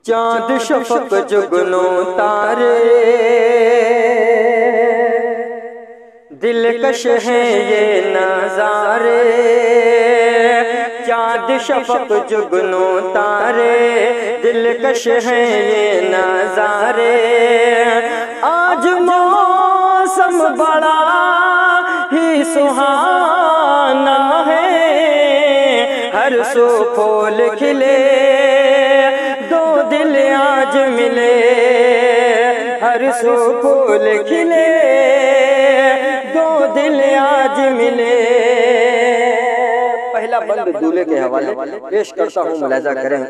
چاند شفق جگنوں تارے دلکش ہیں یہ نظارے، چاند شفق جگنوں تارے دلکش ہیں یہ نظارے، آج موسم بڑا ہی سہانا ہے، ہر سو پھول کھلے دو دل آج ملے، ہر سو پھول کھلے دو دل آج ملے۔ پہلا بند دولے کے حوالے پیش کرتا ہوں، ملاحظہ کریں۔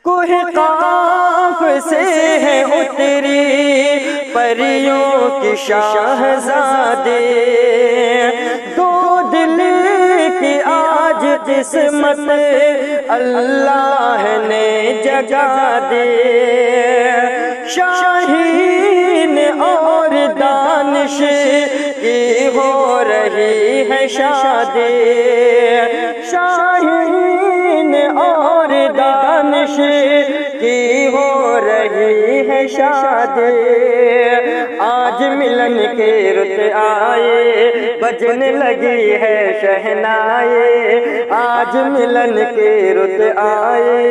کوہ قاف سے ہے اتری پریوں کی شاہزادے، دو دل کی آج قسمت اللہ نے جگا دے، شاہین اور دانش کی ہو رہی ہے شادی، شاہین اور دانش کی ہو رہی ہے شادی، آج ملن کے رت آئے بجنے لگی ہے شہنائے، آج ملن کے رت آئے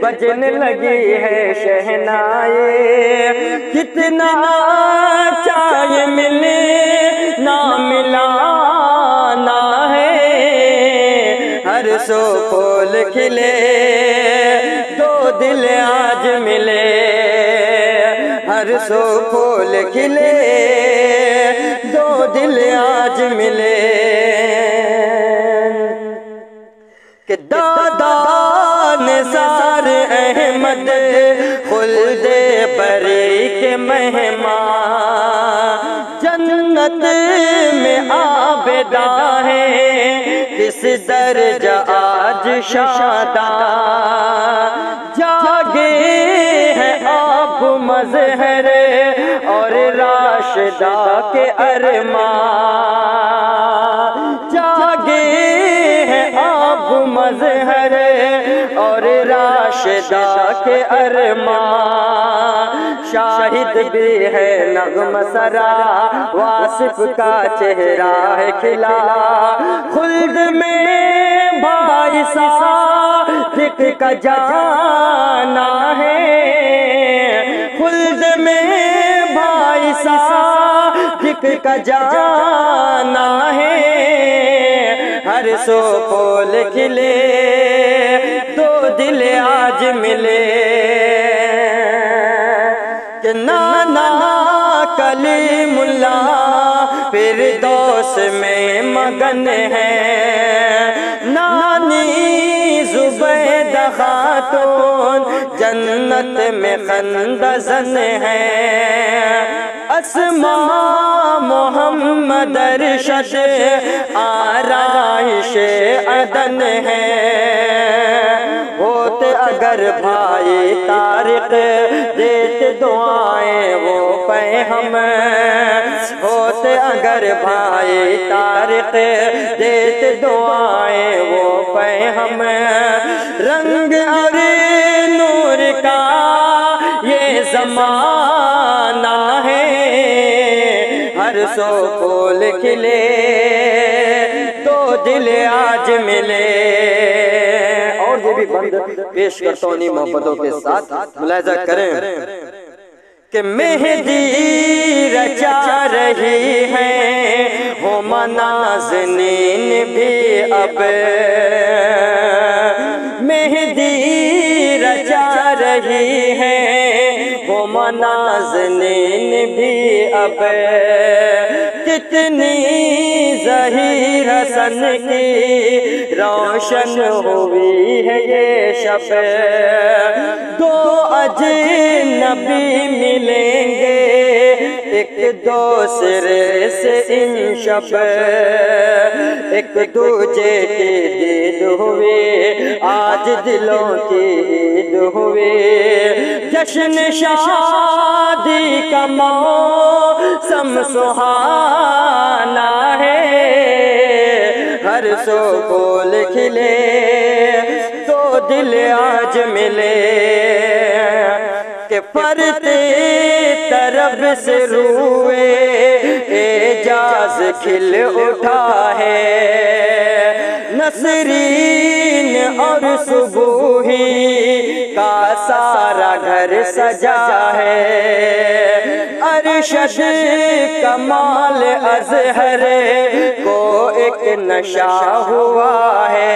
بجنے لگی ہے شہنائے، کتنا چاہے ملے نہ ملانا ہے، ہر سو پھول کھلے دو دل آج ملے، ہر سو پھول کھلے دو دل آج ملے، کہ دادا نثار احمد خلد بری کے مہمان، جنت میں عابدہ ہے کس درجہ آج شاداں، جاگے ہیں آپ مظہر اور راشدہ کے ارمان، جاگے ہیں آپ مظہر اور راشدہ کے ارمان، شاہد بھی ہے نغم سرا واصف کا چہرہ ہے کھلا، خلد میں بھائی صادق کا جانا ہے، خلد میں بھائی صادق کا جانا ہے، ہر سو پھول کھلے دو دل آج ملے، کہ نانا کلیم اللہ فردوس میں مگن ہے، نانی زبیدہ خاتون جنت میں خندزن ہے، اسماء محمد ارشد آرائش عدن ہے، ہوتے اگر بھائی طارق دیتے دعائیں وہ پہ ہم، ہوتے اگر بھائی طارق دیتے دعائیں وہ پہ ہم، رنگ اور نور کا یہ زمانہ ہے، ہر سو پھول کھلے دو دل آج ملے۔ اور یہ بھی بند پیش کرتا ہوں محبتوں کے ساتھ، ملاحظہ کریں کہ مہدی رچا رہی ہے ہما نازنین بھی اب، مہدی رچا رہی ہے ہما نازنین بھی اب، کتنی ظہیر حسن کی روشن ہوئی ہے یہ شب، دو اجنبی ملیں گے ایک دوسرے سے ان شب، ایک دوجے کی دید ہوئے آج دلوں کی عید ہوئے، جشن شادی کا موسم سہانا ہے، ہر سو پھول کھلے دو دل آج ملے کہ فرتے طرب سے روئے اعجاز کھل اٹھا ہے، نسرین اور صبوحی کا سارا گھر سجا ہے، ارشد کمال ازہر کو ایک نشہ ہوا ہے،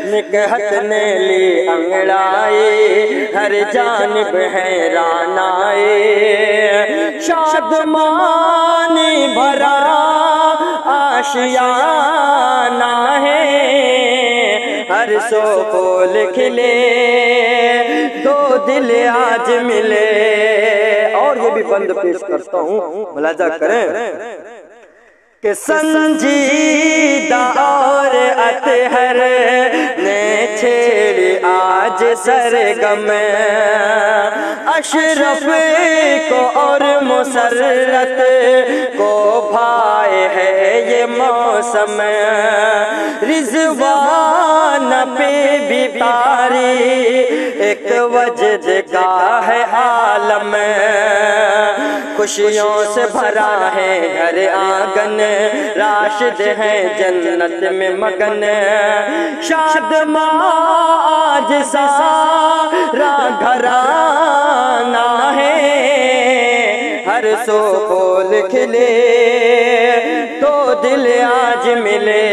نکہت نے لی انگڑائی ہر جانب حیران آئے، شادمانی بھرا آشیانہ ہے، ہر سو پھول کھلے دو دل آج ملے۔ اور یہ بھی بند پیش کرتا ہوں، ملاحظہ کریں کہ سنجیدہ اور اطہر نے چھیڑی آج سرگم، اشرف کو اور مسرت کو بھائے ہے یہ موسم، رضوان پہ بھی طاری ایک وجد کا ہے عالم، خوشیوں سے بھرا ہے گھر آنگن، راشد ہے جنت میں مگن، شادماں آج سارا گھرانہ ہے، ہر سو پھول کھلے دو دل آج ملے۔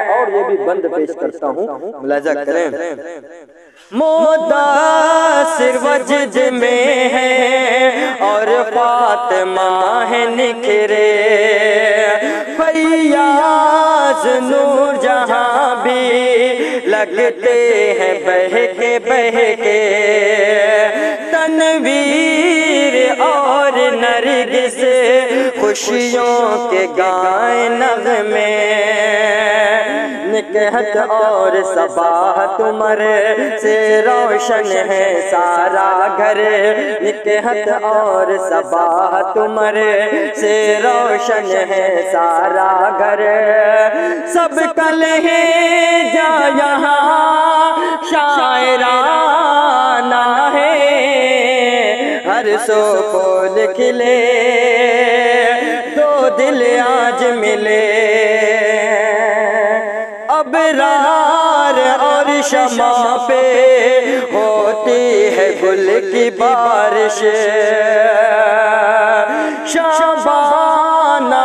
اور یہ بھی بند پیش کرتا ہوں، ملاحظہ کریں، مدثر وجد میں ہے اور فاطمہ ہے نکھرے، فیاض نور جہاں بھی لگتے ہیں بہکے بہکے، تنویر اور نرگس خوشیوں کے گائے نغمے، نکہت اور صباحت عمر سے روشن ہے سارا گھر، نکہت اور صباحت عمر سے روشن ہے سارا گھر، سب کل ہے جا یہاں شاعرانہ ہے، ہر سو پھول کھلے دو دل آج ملے، ابرار اور شمع پہ ہوتی ہے گل کی بارش، شبانہ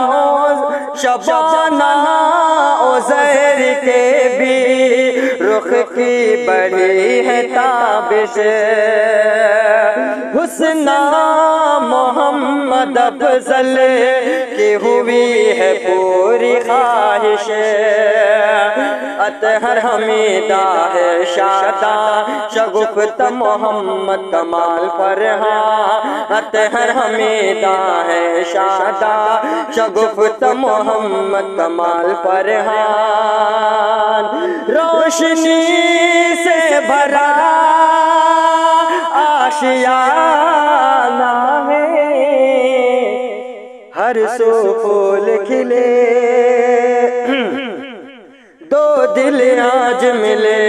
عزیر کے بھی رخ کی بڑی ہے تابش، حسنہ محمد افضل کی ہوئی ہے پوری خواہش، اطہر حمیدہ ہے شادہ شگفت محمد کمال فرحاں، اطہر حمیدہ ہے شادہ شگفت محمد کمال فرحاں، روشنی سے بھرا آشیانہ ہے، ہر سو پھول کھلے دو دل آج ملے،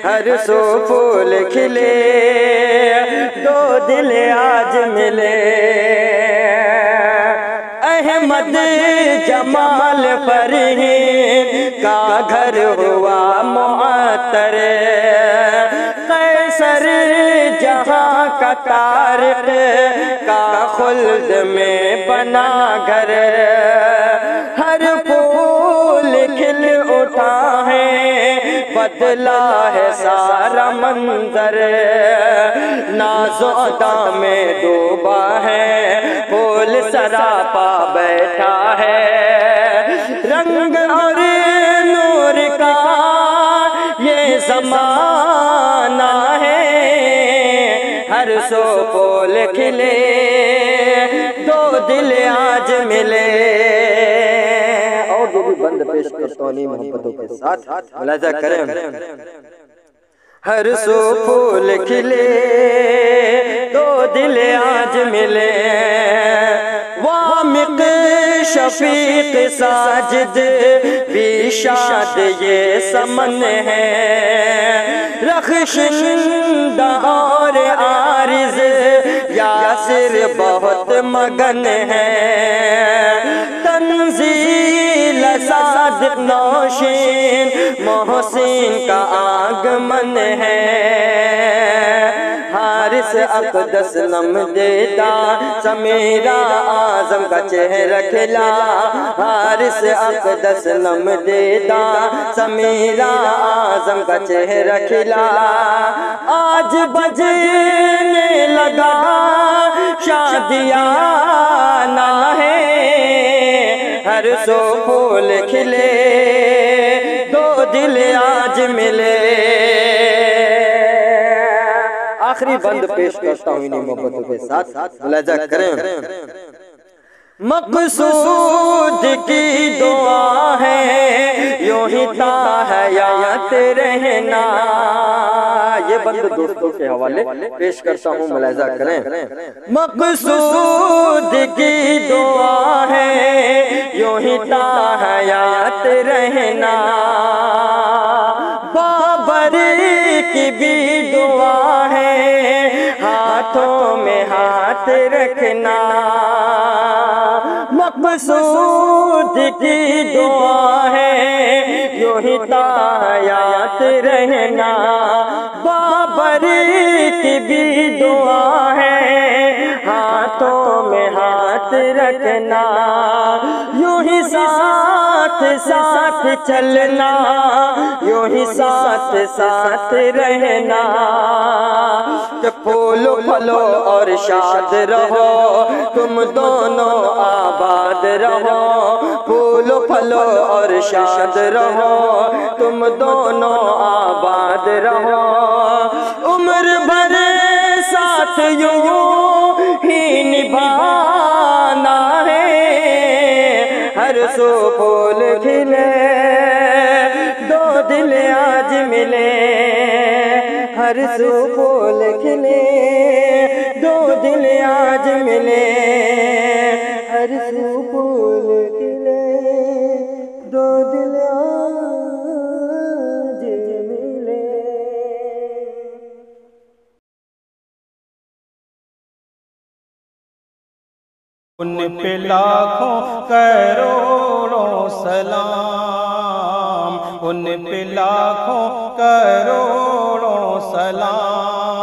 ہر سو پھول کھلے دو دل آج ملے، احمد جمال فرحین کا گھر ہوا معطر، قیصر جہاں کا طارق کا خلد میں بنا گھر، ہر پھول کھل اٹھا ہے بدلا ہے سارا منظر، ناز و عطا میں ڈوبا ہے پھول سراپا بیٹھا ہے، رنگ اور نور کا یہ زمانہ ہے، ہر سو پھول کھلے دو دل آج ملے۔ اور جو بھی بند پیش کرتونی محبتوں کے ساتھ ملاحظہ کریں، ہر سو پھول کھلے دو دل آج ملے، وامق شفیق ساجد بھی شاد یہ سمن ہے، رخشندہ اور عارض یاسر بہت مگن ہے، تنزیل صادق نوشین محسن کا آگمن ہے، حارث اقدس نم دیتا سمیرا اعظم کا چہرہ کھلا، حارث اقدس نم دیتا سمیرا اعظم کا چہرہ کھلا، آج بجنے لگا شادیانہ ہے، ہر سو پھول کھلے دو دل آج ملے۔ آخری بند پیش کرتا ہوں انہی محبتوں کے ساتھ، ملاحظہ کریں۔ مقصود کی دعا ہے یوں ہی تا حیات رہنا، یہ بند دوستوں کے حوالے پیش کرتا ہوں، ملاحظہ کریں۔ مقصود کی دعا ہے یوں ہی تا حیات رہنا، بابر کی بھی دعا ہے ہاتھوں میں ہاتھ رکھنا، مقصود کی دعا ہے یوں ہی تا حیات رہنا، بابر کی بھی دعا ہے ہاتھوں میں ہاتھ رکھنا، یوں ہی ساتھ ساتھ چلنا، یوں ہی ساتھ ساتھ رہنا، کہ پھولو پھلو اور شاد رہو تم دونوں آباد رہو، پھولو پھلو اور شاد رہو تم دونوں آباد رہو، عمر بھر ساتھ یوں ہی نبھانا ہے، ہر سو پھول کھلے دو دل آج ملے، ہر سو پھول کھلے دو دل آج ملے، ہر سو پھول کھلے دو دل آج ملے۔ ان پہ لاکھوں کروڑوں سلام، ان پہ لاکھوں کروڑوں سلام۔